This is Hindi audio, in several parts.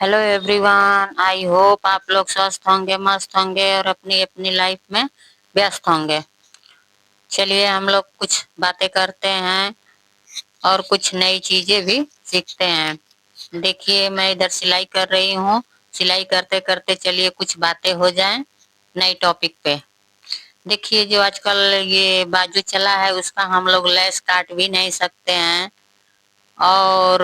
हेलो एवरीवन, आई होप आप लोग स्वस्थ होंगे, मस्त होंगे और अपनी अपनी लाइफ में व्यस्त होंगे। चलिए हम लोग कुछ बातें करते हैं और कुछ नई चीजें भी सीखते हैं। देखिए मैं इधर सिलाई कर रही हूँ। सिलाई करते करते चलिए कुछ बातें हो जाएं नई टॉपिक पे। देखिए जो आजकल ये बाजू चला है उसका हम लोग लेस काट भी नहीं सकते हैं। और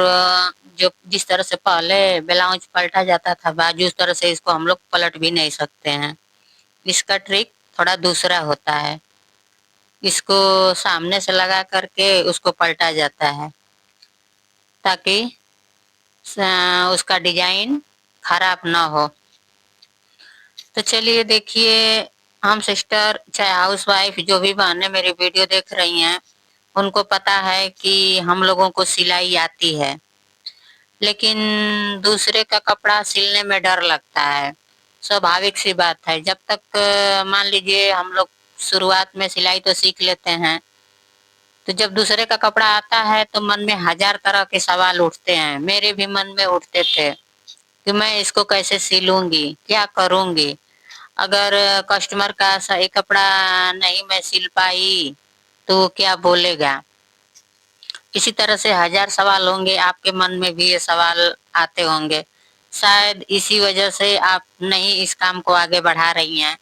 जो जिस तरह से पहले ब्लाउज पलटा जाता था बाजू, उस तरह से इसको हम लोग पलट भी नहीं सकते हैं। इसका ट्रिक थोड़ा दूसरा होता है। इसको सामने से लगा करके उसको पलटा जाता है ताकि उसका डिजाइन खराब ना हो। तो चलिए देखिए, हम सिस्टर चाहे हाउस वाइफ जो भी बहनें मेरी वीडियो देख रही हैं उनको पता है कि हम लोगों को सिलाई आती है, लेकिन दूसरे का कपड़ा सिलने में डर लगता है। स्वाभाविक सी बात है। जब तक मान लीजिए हम लोग शुरुआत में सिलाई तो सीख लेते हैं, तो जब दूसरे का कपड़ा आता है तो मन में हजार तरह के सवाल उठते हैं। मेरे भी मन में उठते थे कि मैं इसको कैसे सिलूंगी, क्या करूंगी। अगर कस्टमर का सही कपड़ा नहीं मैं सिल पाई तो वो क्या बोलेगा। इसी तरह से हजार सवाल होंगे, आपके मन में भी ये सवाल आते होंगे। शायद इसी वजह से आप नहीं इस काम को आगे बढ़ा रही हैं।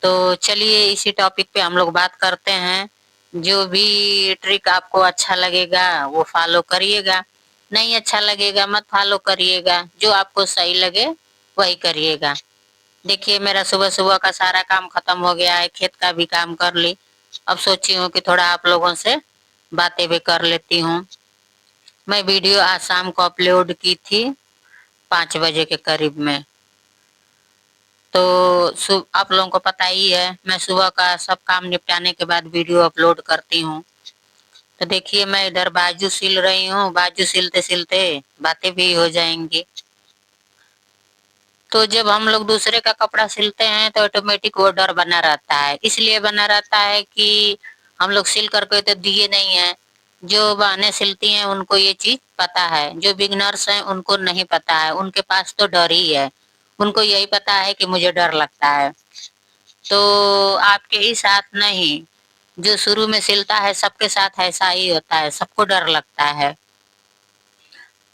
तो चलिए इसी टॉपिक पे हम लोग बात करते हैं। जो भी ट्रिक आपको अच्छा लगेगा वो फॉलो करिएगा, नहीं अच्छा लगेगा मत फॉलो करिएगा। जो आपको सही लगे वही करिएगा। देखिए मेरा सुबह सुबह का सारा काम खत्म हो गया है, खेत का भी काम कर ली। अब सोची हूँ कि थोड़ा आप लोगों से बातें भी कर लेती हूँ। मैं वीडियो आज शाम को अपलोड की थी 5 बजे के करीब में। तो आप लोगों को पता ही है मैं सुबह का सब काम निपटाने के बाद वीडियो अपलोड करती हूँ। तो देखिए मैं इधर बाजू सिल रही हूँ, बाजू सिलते सिलते बातें भी हो जाएंगी। तो जब हम लोग दूसरे का कपड़ा सिलते हैं तो ऑटोमेटिक वो डर बना रहता है। इसलिए बना रहता है कि हम लोग सिल करके तो दिए नहीं है। जो बहनें सिलती हैं उनको ये चीज पता है, जो बिगनर्स हैं उनको नहीं पता है। उनके पास तो डर ही है, उनको यही पता है कि मुझे डर लगता है। तो आपके ही साथ नहीं, जो शुरू में सिलता है सबके साथ ऐसा ही होता है, सबको डर लगता है।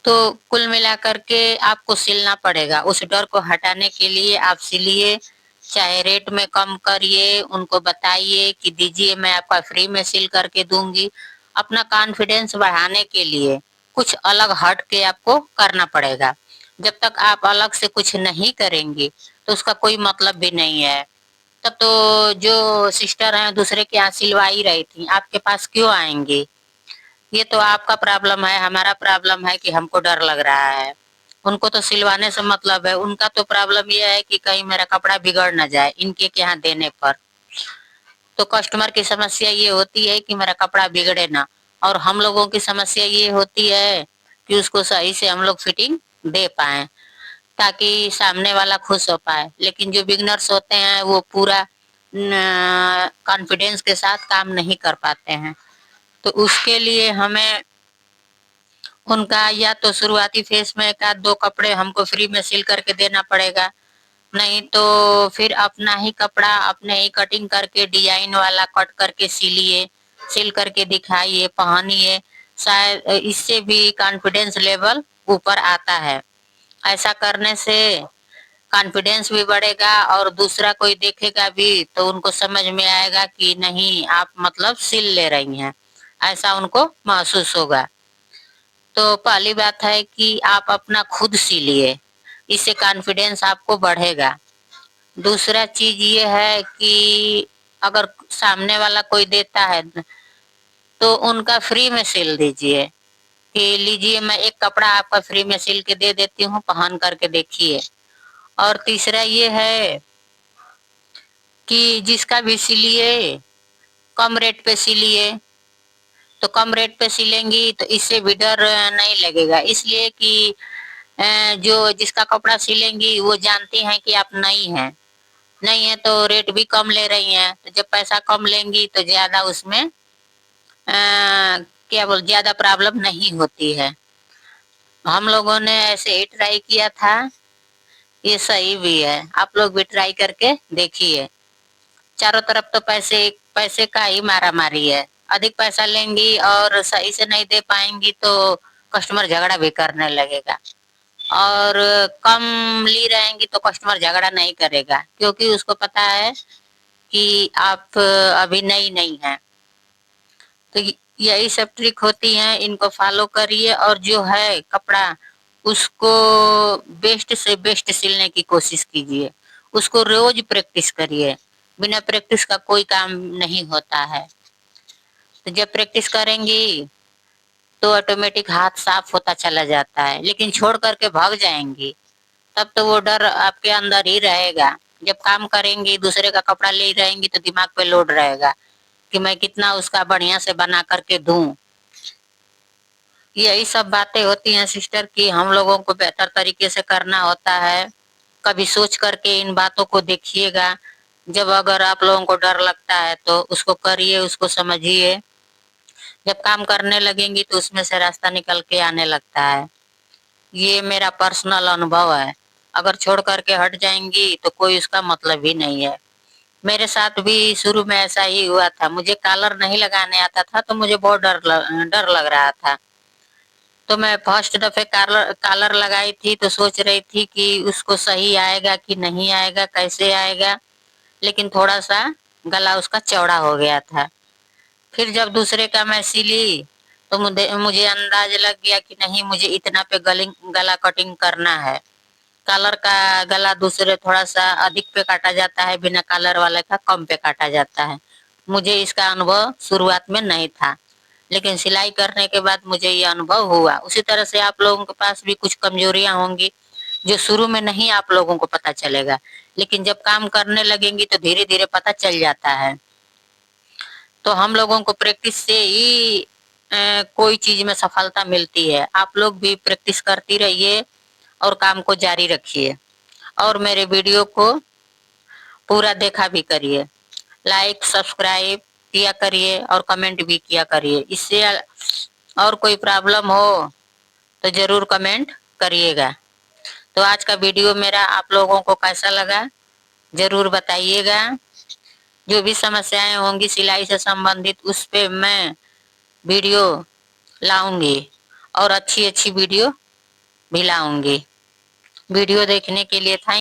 तो कुल मिलाकर के आपको सिलना पड़ेगा। उस डर को हटाने के लिए आप सिलिए, चाहे रेट में कम करिए, उनको बताइए कि दीजिए मैं आपका फ्री में सिल करके दूंगी। अपना कॉन्फिडेंस बढ़ाने के लिए कुछ अलग हट के आपको करना पड़ेगा। जब तक आप अलग से कुछ नहीं करेंगे तो उसका कोई मतलब भी नहीं है। तब तो जो सिस्टर हैं दूसरे के यहाँ सिलवा ही रही थी, आपके पास क्यों आएंगे। ये तो आपका प्रॉब्लम है, हमारा प्रॉब्लम है कि हमको डर लग रहा है। उनको तो सिलवाने से मतलब है, उनका तो प्रॉब्लम ये है कि कहीं मेरा कपड़ा बिगड़ ना जाए इनके के यहाँ देने पर। तो कस्टमर की समस्या ये होती है कि मेरा कपड़ा बिगड़े ना, और हम लोगों की समस्या ये होती है कि उसको सही से हम लोग फिटिंग दे पाए ताकि सामने वाला खुश हो पाए। लेकिन जो बिगनर्स होते हैं वो पूरा कॉन्फिडेंस के साथ काम नहीं कर पाते हैं। तो उसके लिए हमें उनका या तो शुरुआती फेस में एक आध दो कपड़े हमको फ्री में सिल करके देना पड़ेगा, नहीं तो फिर अपना ही कपड़ा अपने ही कटिंग करके डिजाइन वाला कट करके सिलिए, सिल करके दिखाइए, पहनिए। शायद इससे भी कॉन्फिडेंस लेवल ऊपर आता है। ऐसा करने से कॉन्फिडेंस भी बढ़ेगा और दूसरा कोई देखेगा भी तो उनको समझ में आएगा कि नहीं आप मतलब सिल ले रही हैं, ऐसा उनको महसूस होगा। तो पहली बात है कि आप अपना खुद सिलिए, इससे कॉन्फिडेंस आपको बढ़ेगा। दूसरा चीज ये है कि अगर सामने वाला कोई देता है तो उनका फ्री में सिल दीजिए कि लीजिए मैं एक कपड़ा आपका फ्री में सिल के दे देती हूँ, पहन करके देखिए। और तीसरा ये है कि जिसका भी सिलिए कम रेट पे सिलिए। तो कम रेट पे सिलेंगी तो इससे भी डर नहीं लगेगा, इसलिए कि जो जिसका कपड़ा सिलेंगी वो जानती हैं कि आप नई हैं, नहीं है तो रेट भी कम ले रही हैं। तो जब पैसा कम लेंगी तो ज्यादा उसमें क्या बोल ज्यादा प्रॉब्लम नहीं होती है। हम लोगों ने ऐसे ही ट्राई किया था, ये सही भी है, आप लोग भी ट्राई करके देखिए। चारों तरफ तो पैसे पैसे का ही मारा मारी है। अधिक पैसा लेंगी और सही से नहीं दे पाएंगी तो कस्टमर झगड़ा भी करने लगेगा, और कम ली रहेंगी तो कस्टमर झगड़ा नहीं करेगा, क्योंकि उसको पता है कि आप अभी नई नहीं है। तो यही सब ट्रिक होती है, इनको फॉलो करिए और जो है कपड़ा उसको बेस्ट से बेस्ट सिलने की कोशिश कीजिए। उसको रोज प्रैक्टिस करिए, बिना प्रैक्टिस का कोई काम नहीं होता है। तो जब प्रैक्टिस करेंगी तो ऑटोमेटिक हाथ साफ होता चला जाता है। लेकिन छोड़ करके भाग जाएंगी तब तो वो डर आपके अंदर ही रहेगा। जब काम करेंगी, दूसरे का कपड़ा ले रहेंगी तो दिमाग पे लोड रहेगा कि मैं कितना उसका बढ़िया से बना करके दूं। यही सब बातें होती हैं सिस्टर कि हम लोगों को बेहतर तरीके से करना होता है। कभी सोच करके इन बातों को देखिएगा। जब अगर आप लोगों को डर लगता है तो उसको करिए, उसको समझिए। जब काम करने लगेंगी तो उसमें से रास्ता निकल के आने लगता है। ये मेरा पर्सनल अनुभव है। अगर छोड़ करके हट जाएंगी तो कोई उसका मतलब ही नहीं है। मेरे साथ भी शुरू में ऐसा ही हुआ था। मुझे कॉलर नहीं लगाने आता था तो मुझे बहुत डर लग रहा था। तो मैं फर्स्ट दफे कॉलर कॉलर लगाई थी तो सोच रही थी कि उसको सही आएगा कि नहीं आएगा, कैसे आएगा। लेकिन थोड़ा सा गला उसका चौड़ा हो गया था। फिर जब दूसरे का मैं सिली तो मुझे मुझे अंदाज लग गया कि नहीं, मुझे इतना पे गला कटिंग करना है। कॉलर का गला दूसरे थोड़ा सा अधिक पे काटा जाता है, बिना कॉलर वाले का कम पे काटा जाता है। मुझे इसका अनुभव शुरुआत में नहीं था, लेकिन सिलाई करने के बाद मुझे ये अनुभव हुआ। उसी तरह से आप लोगों के पास भी कुछ कमजोरियां होंगी जो शुरू में नहीं आप लोगों को पता चलेगा, लेकिन जब काम करने लगेंगी तो धीरे धीरे पता चल जाता है। तो हम लोगों को प्रैक्टिस से ही कोई चीज में सफलता मिलती है। आप लोग भी प्रैक्टिस करती रहिए और काम को जारी रखिए, और मेरे वीडियो को पूरा देखा भी करिए। लाइक सब्सक्राइब किया करिए और कमेंट भी किया करिए। इससे और कोई प्रॉब्लम हो तो जरूर कमेंट करिएगा। तो आज का वीडियो मेरा आप लोगों को कैसा लगा जरूर बताइएगा। जो भी समस्याएं होंगी सिलाई से संबंधित उस पे मैं वीडियो लाऊंगी, और अच्छी अच्छी वीडियो भी लाऊंगी। वीडियो देखने के लिए थैंक